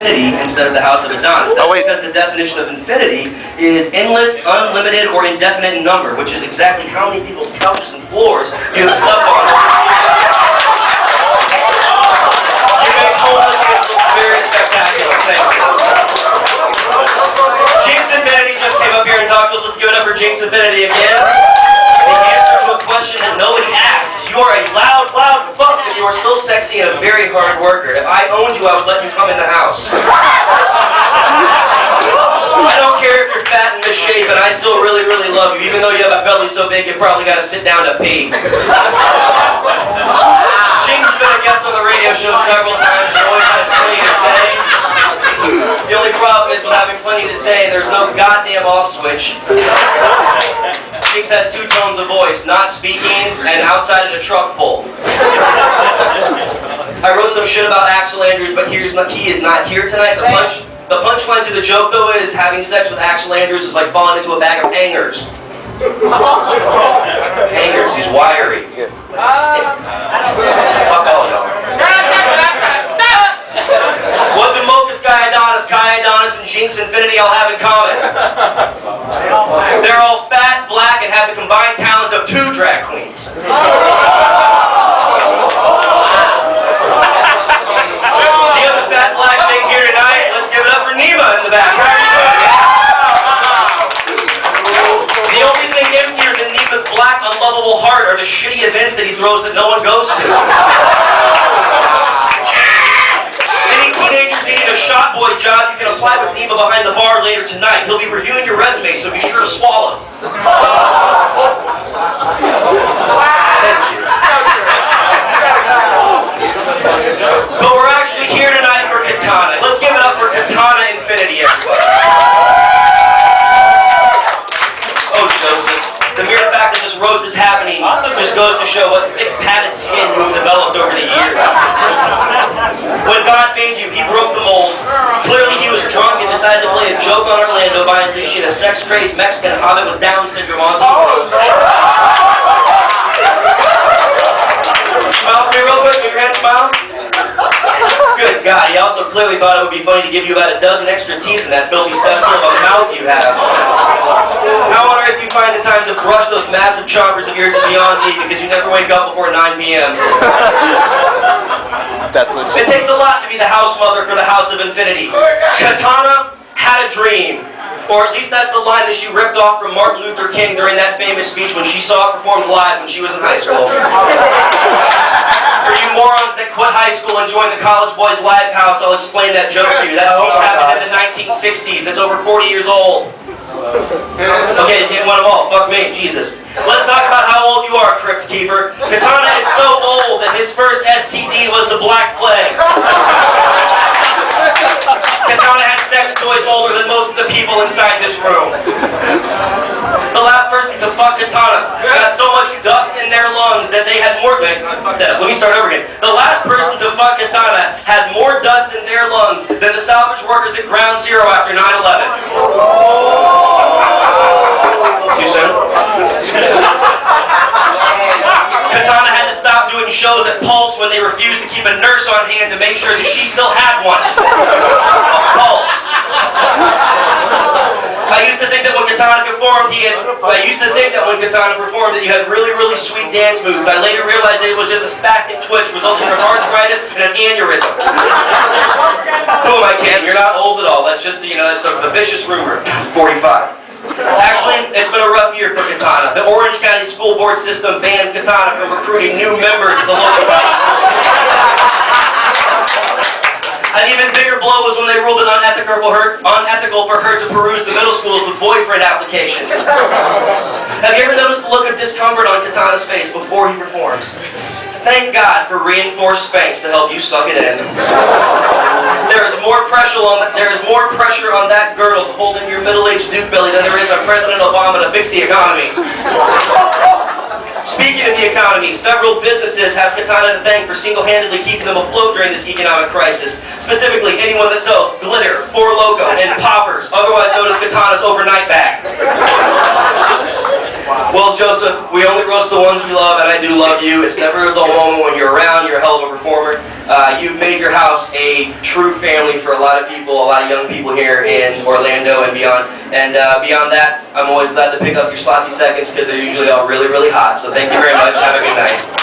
instead of the House of Adonis. That's because the definition of infinity is endless, unlimited, or indefinite in number, which is exactly how many people's couches and floors you have slept on. You make homelessness look very spectacular. Thank you. Jinx Infinity just came up here and talked to us. Let's give it up for Jinx Infinity again. The answer to a question that nobody asked. You are a loud fuck, but you are still sexy and a very hard worker. If I owned you, I would let you come in the house. I don't care if you're fat and misshapen, I still really love you. Even though you have a belly so big, you probably got to sit down to pee. Jinx has been a guest on the radio show several times and always has plenty to say. The only problem is with having plenty to say, there's no goddamn off switch. Jinx has two tones of voice, not speaking and outside of the truck pull. I wrote some shit about Axel Andrews, but he is not here tonight. The punchline to the joke, though, is having sex with Axel Andrews is like falling into a bag of hangers. Hangers, he's wiry. Fuck all y'all. What do Mocha Sky Adonis, and Jinx Infinity all have in common? They're all fat, black, and have the combined talent of 2 drag queens. The other fat, black thing here tonight, let's give it up for Nima in the back. How are you doing? The only thing emptier than Nima's black, unlovable heart are the shitty events that he throws that no one goes to. Teenagers needing a shot boy job, you can apply with Nima behind the bar later tonight. He'll be reviewing your resume, so be sure to swallow. Thank you. But we're actually here tonight for Kitana. Let's give it up for Kitana Infiniti, everybody. Oh, Joseph. The mere fact that this roast is happening just goes to show what thick, padded skin you have developed over the years. When God made you, He broke the mold. Clearly, He was drunk and decided to play a joke on Orlando by unleashing a sex-crazed Mexican hobbit with Down syndrome onto him. Smile for me real quick. Make your hand smile. Good God, He also clearly thought it would be funny to give you about a dozen extra teeth in that filthy cesspool of a mouth you have. How on earth do you find the time to brush those massive chompers of yours is beyond me, because you never wake up before 9 p.m. It takes a lot to be the house mother for the House of Infinity. Kitana had a dream. Or at least that's the line that she ripped off from Martin Luther King during that famous speech when she saw it performed live when she was in high school. For you morons that quit high school and joined the College Boys Live House, I'll explain that joke for you. That speech happened in the 1960s. It's over 40 years old. Okay, you can't win them all. Fuck me, Jesus. Let's talk about how old you are, Crypt Keeper. Kitana is so old that his first STD was the Black Plague. Kitana has sex toys older than most of the people inside this room. The last person to fuck Kitana got so much dust in their lungs that they had more... Fuck that up. Let me start over again. The last person to fuck Kitana had more dust in their lungs than the salvage workers at Ground Zero after 9/11. Too soon? Kitana had to stop doing shows at Pulse when they refused to keep a nurse on hand to make sure that she still had one. Pulse. I used to think that when Kitana performed, that you had really sweet dance moves. I later realized that it was just a spastic twitch resulting from arthritis and an aneurysm. Who am I kidding? You're not old at all. That's just that's the vicious rumor. 45. Actually, it's been a rough year for Kitana. The Orange County School Board system banned Kitana from recruiting new members of the local high school. An even bigger blow was when they ruled it unethical for her to peruse the middle schools with boyfriend applications. Have you ever noticed the look of discomfort on Kitana's face before he performs? Thank God for reinforced Spanx to help you suck it in. There is more pressure on that girdle to hold in your middle-aged Duke belly than there is on President Obama to fix the economy. Speaking of the economy, several businesses have Kitana to thank for single-handedly keeping them afloat during this economic crisis. Specifically, anyone that sells glitter, Four Loko, and poppers, otherwise known as Kitana's overnight bag. Well, Well, Joseph, we only roast the ones we love, and I do love you. It's never a dull moment when you're around. You're a hell of a performer. You've made your house a true family for a lot of people, a lot of young people here in Orlando and beyond. And beyond that, I'm always glad to pick up your sloppy seconds because they're usually all really, really hot. So thank you very much. Have a good night.